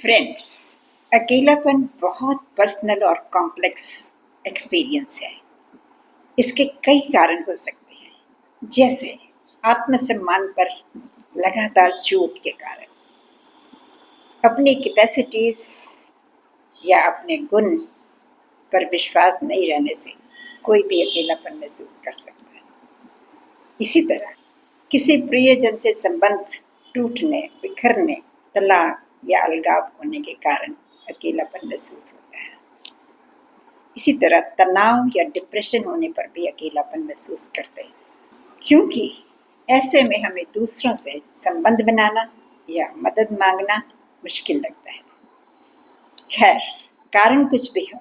Friends, अकेलापन बहुत personal और कॉम्प्लेक्स एक्सपीरियंस है। इसके कई कारण हो सकते हैं, जैसे आत्मसम्मान पर लगातार चोट के कारण, अपनी कैपेसिटीज या अपने गुण पर विश्वास नहीं रहने से कोई भी अकेलापन महसूस कर सकता है। इसी तरह किसी प्रियजन से संबंध टूटने, बिखरने, तलाक या अलगाव होने के कारण अकेलापन महसूस होता है। इसी तरह तनाव या डिप्रेशन होने पर भी अकेलापन महसूस करते हैं, क्योंकि ऐसे में हमें दूसरों से संबंध बनाना या मदद मांगना मुश्किल लगता है। खैर, कारण कुछ भी हो,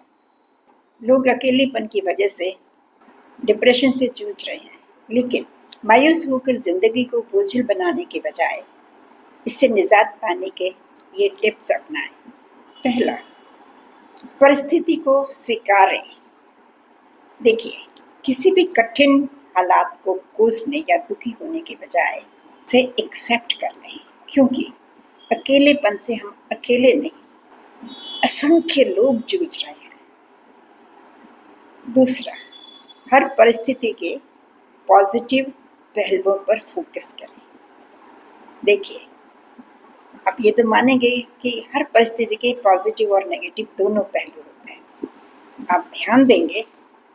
लोग अकेलेपन की वजह से डिप्रेशन से जूझ रहे हैं, लेकिन मायूस होकर जिंदगी को बोझिल बनाने के बजाय इससे निजात पाने के ये टिप्स अपनाएं। पहला, परिस्थिति को स्वीकारें। देखिए, किसी भी कठिन हालात को कोसने या दुखी होने के बजाय उसे एक्सेप्ट कर लें, क्योंकि अकेलेपन से हम अकेले नहीं, असंख्य लोग जूझ रहे हैं। दूसरा, हर परिस्थिति के पॉजिटिव पहलुओं पर फोकस करें। देखिए, आप ये तो मानेंगे कि हर परिस्थिति के पॉजिटिव और नेगेटिव दोनों पहलू होते हैं। आप ध्यान देंगे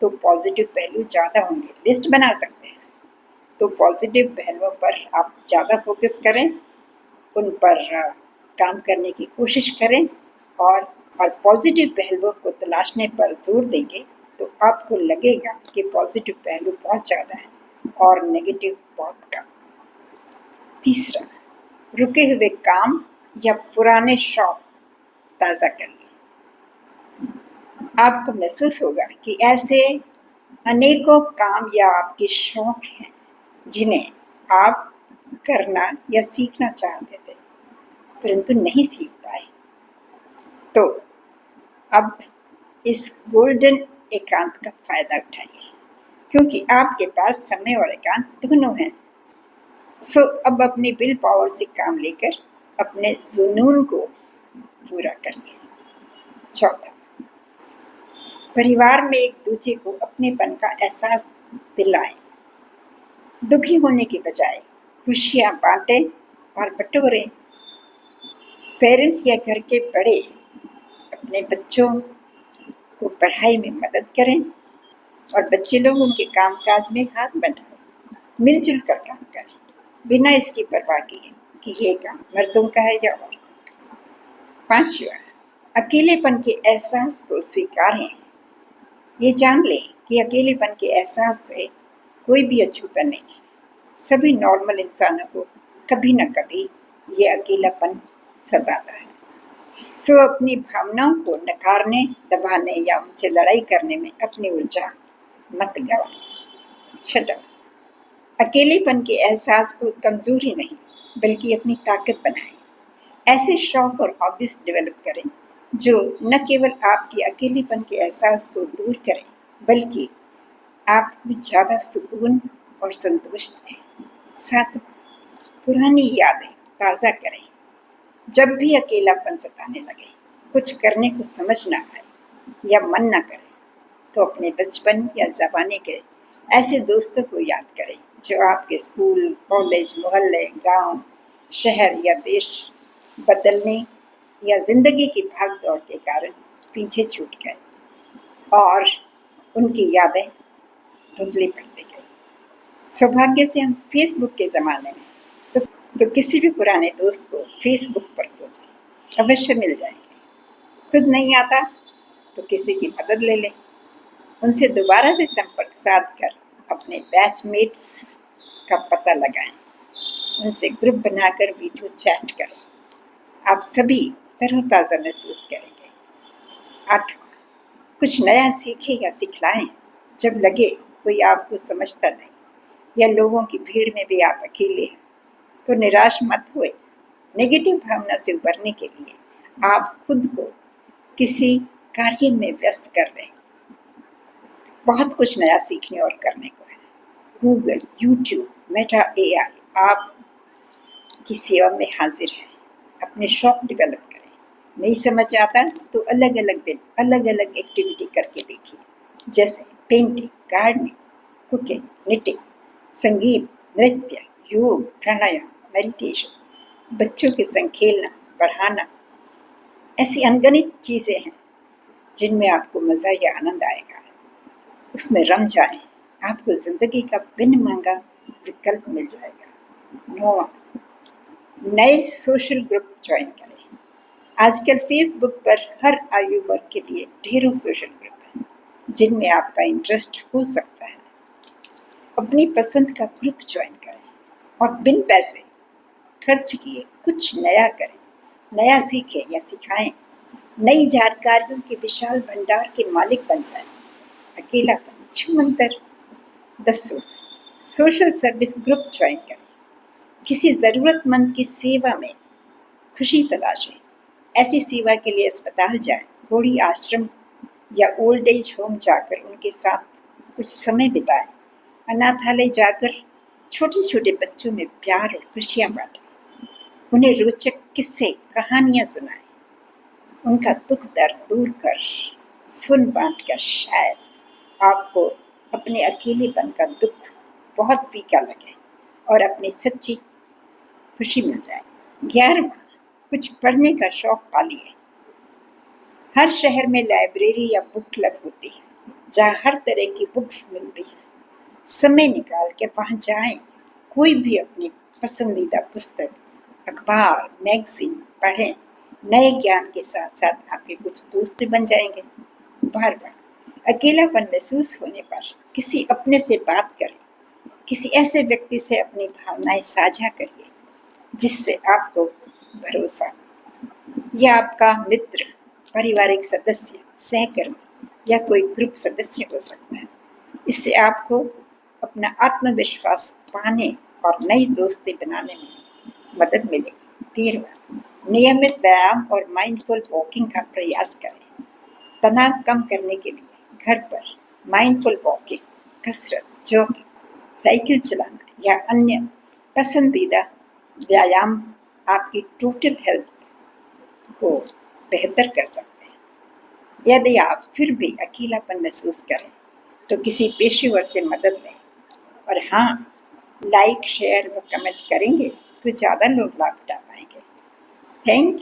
तो पॉजिटिव पहलू ज़्यादा होंगे। लिस्ट बना सकते हैं, तो पॉजिटिव पहलुओं पर आप ज़्यादा फोकस करें, उन पर काम करने की कोशिश करें और पॉजिटिव पहलुओं को तलाशने पर जोर देंगे तो आपको लगेगा कि पॉजिटिव पहलू बहुत ज़्यादा है और नेगेटिव बहुत कम। तीसरा, रुके हुए काम या पुराने शौक ताज़ा कर लिए। आपको महसूस होगा कि ऐसे अनेकों काम या आपके शौक हैं जिन्हें आप करना या सीखना चाहते थे, परंतु नहीं सीख पाए। तो अब इस गोल्डन एकांत का फायदा उठाइए, क्योंकि आपके पास समय और एकांत दोनों हैं। सो अब अपनी विल पावर से काम लेकर अपने जुनून को पूरा करिए। चौथा, परिवार में एक दूसरे को अपनेपन का एहसास दिलाएं। दुखी होने के बजाय खुशियां बांटें और बटोरें। पेरेंट्स या घर के बड़े अपने बच्चों को पढ़ाई में मदद करें और बच्चे लोग उनके कामकाज में हाथ बढ़ाएं। मिलजुल कर काम करें, बिना इसकी परवाह किए कि ये काम मर्दों का है या औरतों का। पांचवा, अकेलेपन के एहसास को स्वीकारें। ये जान लें कि अकेलेपन के एहसास से कोई भी अछूता नहीं है। सभी नॉर्मल इंसानों को कभी न कभी ये अकेलापन सताता है। सो अपनी भावनाओं को नकारने, दबाने या उनसे लड़ाई करने में अपनी ऊर्जा मत गवाएं। छठा, अकेलेपन के एहसास को कमजोरी नहीं बल्कि अपनी ताकत बनाएं। ऐसे शौक और हॉबीज डेवलप करें जो न केवल आपके अकेलेपन के एहसास को दूर करें बल्कि आपको ज़्यादा सुकून और संतोष दें। सातवां, पुरानी यादें ताज़ा करें। जब भी अकेलापन सताने लगे, कुछ करने को समझ ना आए या मन ना करे, तो अपने बचपन या ज़माने के ऐसे दोस्तों को याद करें जो आपके स्कूल, कॉलेज, मोहल्ले, गांव, शहर या देश बदलने या जिंदगी की भाग दौड़ के कारण पीछे छूट गए और उनकी यादें धुंधली पड़ती गई। सौभाग्य से हम फेसबुक के ज़माने में तो किसी भी पुराने दोस्त को फेसबुक पर खोजें, अवश्य मिल जाएंगे। खुद नहीं आता तो किसी की मदद ले लें, उनसे दोबारा से संपर्क साध कर अपने बैचमेट्स का पता लगाएं, उनसे ग्रुप बनाकर वीडियो चैट करें। आप सभी तरोताज़ा महसूस करेंगे। आठवां, कुछ नया सीखें या सिखलाएं। जब लगे कोई आपको समझता नहीं या लोगों की भीड़ में भी आप अकेले हैं, तो निराश मत हुए। नेगेटिव भावना से उबरने के लिए आप खुद को किसी कार्य में व्यस्त कर लें। बहुत कुछ नया सीखने और करने को है। गूगल, यूट्यूब, मेटा AI आप की सेवा में हाजिर है। अपने शौक डेवलप करें, नहीं समझ आता तो अलग अलग दिन अलग अलग एक्टिविटी करके देखिए, जैसे पेंटिंग, गार्डनिंग, कुकिंग, निटिंग, संगीत, नृत्य, योग, प्राणायाम, मेडिटेशन, बच्चों के संग खेलना, पढ़ाना। ऐसी अनगिनत चीजें हैं जिनमें आपको मजा या आनंद आएगा। उसमें रम जाए, आपको जिंदगी का बिन मांगा विकल्प मिल जाएगा। 9, नए सोशल ग्रुप ज्वाइन करें। आजकल फेसबुक पर हर आयु वर्ग के लिए ढेरों सोशल ग्रुप हैं जिनमें आपका इंटरेस्ट हो सकता है। अपनी पसंद का ग्रुप ज्वाइन करें और बिन पैसे खर्च किए कुछ नया करें, नया सीखें या सिखाएं, नई जानकारियों के विशाल भंडार के मालिक बन जाएं। अकेलापन छूमंतर। 10वां, सोशल सर्विस ग्रुप ज्वाइन करें। किसी जरूरतमंद की सेवा में खुशी तलाशें। ऐसी सेवा के लिए अस्पताल जाएं, कोई आश्रम या ओल्ड एज होम जाकर उनके साथ कुछ समय बिताएं, अनाथालय जाकर छोटे छोटे बच्चों में प्यार और खुशियां बांटें, उन्हें रोचक किस्से कहानियां सुनाएं, उनका दुख दर्द दूर कर सुन बांट कर शायद आपको अपने अकेलेपन का दुख बहुत फीका लगे और अपनी सच्ची खुशी मिल जाए। 11वां, कुछ पढ़ने का शौक पालिए। हर शहर में लाइब्रेरी या बुक क्लब होती है जहाँ हर तरह की बुक्स मिलती है। समय निकाल के वहाँ जाएं, कोई भी अपनी पसंदीदा पुस्तक, अखबार, मैगजीन पढ़ें। नए ज्ञान के साथ साथ आपके कुछ दोस्त भी बन जाएंगे। बार बार अकेलापन महसूस होने पर किसी अपने से बात करें, किसी ऐसे व्यक्ति से अपनी भावनाएं साझा करिए जिससे आपको भरोसा, या आपका मित्र, पारिवारिक सदस्य, सहकर्मी या कोई ग्रुप सदस्य हो सकता है। इससे आपको अपना आत्मविश्वास पाने और नई दोस्ती बनाने में मदद मिलेगी। 13वां, नियमित व्यायाम और माइंडफुल वॉकिंग का प्रयास करें। तनाव कम करने के लिए घर पर माइंडफुल वॉकिंग, कसरत, जॉगिंग, साइकिल चलाना या अन्य पसंदीदा व्यायाम आपकी टोटल हेल्थ को बेहतर कर सकते हैं। यदि आप फिर भी अकेलापन महसूस करें तो किसी पेशेवर से मदद लें। और हाँ, लाइक, शेयर व कमेंट करेंगे तो ज़्यादा लोग लाभ उठा पाएंगे। थैंक